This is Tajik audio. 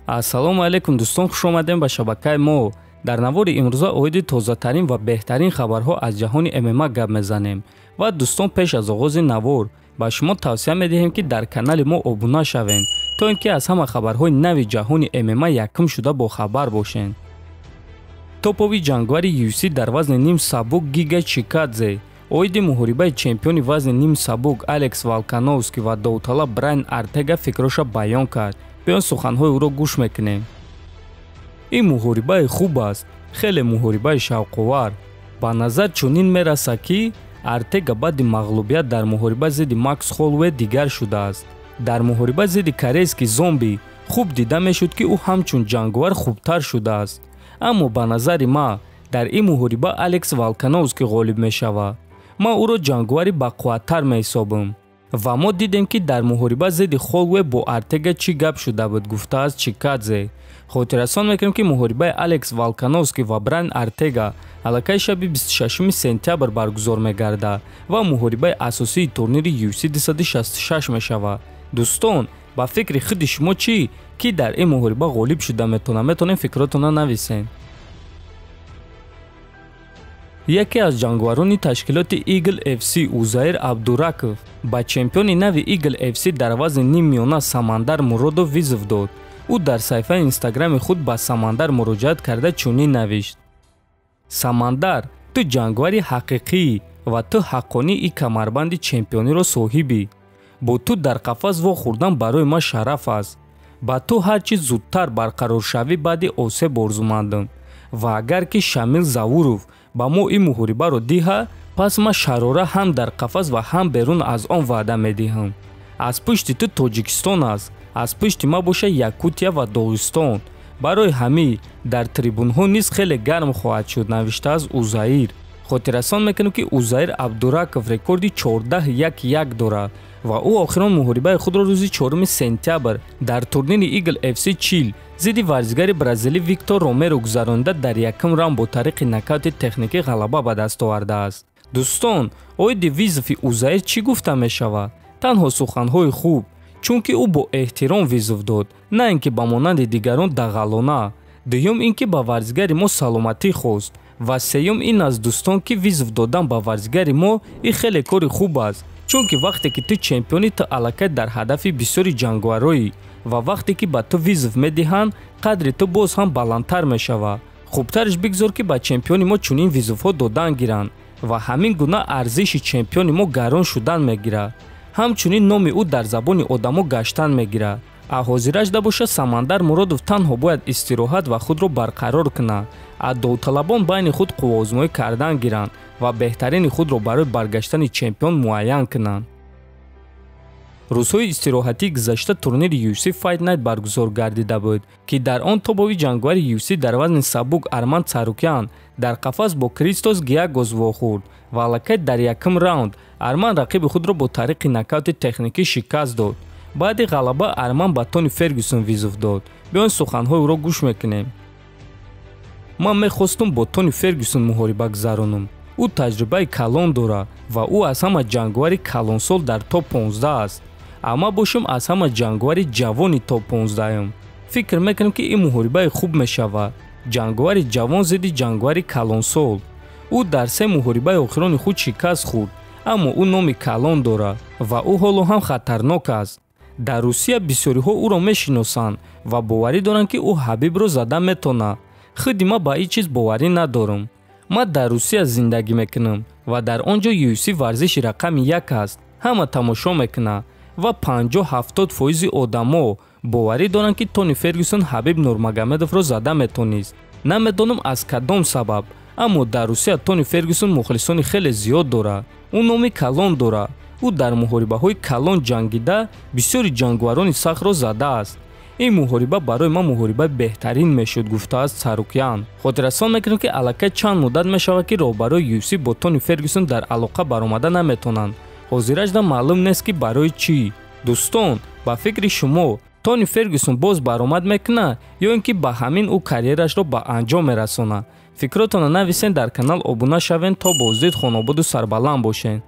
ассалому алайкум дӯстон, хуш омадем ба шабакаи мо. дар навори имрӯза оиди тозатарин ва беҳтарин хабарҳо аз ҷаҳони ММА гап мезанем. ва дӯстон, пеш аз оғози навор ба шумо тавсия медиҳем ки дар канали мо обуна шавен, то ин ки аз ҳама хабарҳои нави ҷаҳони ММА якум шуда бохабар бошен. топови ҷангвари UFC дар вазни ним сабук Гига Чикадзе оиди муҳорибаи чемпиони вазни ним сабук Алекс Волкановский ва довталаб Брайан Артега фикроша баён кард. биён суханҳои ӯро гӯш мекунем. ин муҳорибаи хуб аст, хеле муҳорибаи шавқовар. ба назар чунин мерасад ки Артега баъди мағлубият дар муҳориба зидди Макс Холлоуэй дигар шудааст. дар муҳориба зидди корейски зомби хуб дида мешуд ки ӯ ҳамчун ҷангвар хубтар шудааст. аммо ба назари ман дар ин муҳориба Алекс Волкановский ғолиб мешавад. ман ӯро ҷангвари бақувваттар меҳисобам. ва мо дидем ки дар муҳориба зидди Холлоуэй бо Артега чӣ гап шуда буд, гуфтааст Чикадзе. хотиррасон мекунем ки муҳорибаи Алекс Волкановский ва Брайан Артега аллакай шаби 26 сентябр баргузор мегардад ва муҳорибаи асосии турнири UFC 266 мешавад. дӯстон, ба фикри худи шумо чӣ ки дар ин муҳориба ғолиб шуда метавонад? метавонем фикротона нависем. яке аз ҷангварони ташкилоти Eagle FC Узаир Абдураков ба чемпиони нави Eagle FC дар вазни ним миёна Самандар Муродов визов дод. ӯ дар саҳифаи инстаграми худ ба Самандар муроҷиат карда чунин навишт: Самандар, ту ҷангвари ҳақиқӣ ва ту ҳаққонӣ и камарбанди чемпиониро соҳибӣ. бо ту дар қафас вохӯрдан барои ман шараф аст. ба ту ҳар чӣ зудтар барқарор шавӣ баъди осеб орзумандам. ва агар ки Шамил Завуров ба мо ин муҳорибаро диҳа, пас ман шарора ҳам дар қафас ва ҳам берун аз он ваъда медиҳам. аз пушти ту Тоҷикистон аст, аз пушти ма боша Якутия ва Доғистон. барои ҳамин дар трибунҳо низ хеле гарм хоҳад шуд, навиштааст Узаир. хотиррасон мекунем ки Узаир Абдураков рекорди 14-1-1 дорад ва ӯ охирон муҳорибаи худро рӯзи 4 сентябр дар турнири Eagle FC Чил зидди варзигари бразилӣ Виктор Ромеро гузаронида дар якум раунд бо тариқи нокаути техникӣ ғалаба ба даст овардааст. дӯстон, оиди визови Узаир чӣ гуфта мешавад? танҳо суханҳои хуб, чунки ӯ бо эҳтиром визов дод, на ин ки ба монанди дигарон дағалона. дуюм ин ки ба варзигари мо саломатӣ хост. ва сеюм ин аст дӯстон ки визов додан ба варзигари мо ин хеле кори хуб аст, чунки вақте ки ту чемпиони, ту аллакай дар ҳадафи бисёри ҷангвароӣ ва вақте ки ба ту визов медиҳанд, қадри ту боз ҳам баландтар мешавад. хубтарш бигзор ки ба чемпиони мо чунин визовҳо додан гиранд ва ҳамин гуна арзиши чемпиони мо гарон шудан мегирад. ҳамчунин номи ӯ дар забони одамо гаштан мегирад. ҳозираш дабоша Самандар Муродов танҳо бояд истироҳат ва худро барқарор кунад. аз довталабон байни худ қувваозмоӣ кардан гиранд ва беҳтарини худро барои баргаштани чемпион муайян кунанд. рӯзҳои истироҳатии гузашта турнири UFC Fight Night баргузор гардида буд ки дар он топови ҷангвари UFC дар вазни сабук Арман Царукян дар қафас бо Кристос Гиагос вохӯрд ва аллакай дар якум раунд Арман рақиби худро бо тариқи нокаути техникӣ шикаст дод. баъди ғалаба Арман ба Тони Фергюсон визов дод. биён суханҳои ӯро гӯш мекунем. ман мехостум бо Тони Фергюсон муҳориба гузаронам. ӯ таҷрибаи калон дорад ва ӯ аз ҳама ҷангвари калонсол дар топ 15 аст. аммо бошум аз ҳама ҷангвари ҷавони топ 15-ям. фикр мекунам ки ин муҳорибаи хуб мешавад. ҷангвари ҷавон зидди ҷангвари калонсол. ӯ дар се муҳорибаи охирони худ шикаст хӯрд, аммо ӯ номи калон дорад ва ӯ ҳоло ҳам хатарнок аст. дар Русия бисёриҳо ӯро мешиносанд ва боварӣ доранд ки ӯ Ҳабибро зада метонад. худи ман ба ин чиз боварӣ надорам. ман дар Русия зиндагӣ мекунам ва дар он ҷо UFC варзиши рақами 1 аст. ҳама тамошо мекунад ва 50-70% одамо боварӣ доранд ки Тони Фергюсон Ҳабиб Нурмагомедовро зада метонист. намедонам аз кадом сабаб, аммо дар Русия Тони Фергюсон мухлисони хеле зиёд дорад. ӯ номи калон дорад. ӯ дар муҳорибаҳои калон ҷангида бисёри ҷангварони сахтро задааст. ин муҳориба барои ман муҳорибаи беҳтарин мешуд, гуфтааст Царукян. хотиррасон мекунем ки аллакай чанд муддат мешавад ки роҳбарои UFC бо Тони Фергюсон дар алоқа баромада наметонанд. ҳозирашда маълум нест ки барои чӣ. дӯстон, ба фикри шумо Тони Фергюсон боз баромад мекунад ё ин ки ба ҳамин ӯ карьерашро ба анҷом мерасонад? фикротона нависен, дар канал обуна шавен то боздид хонободу сарбаланд бошен.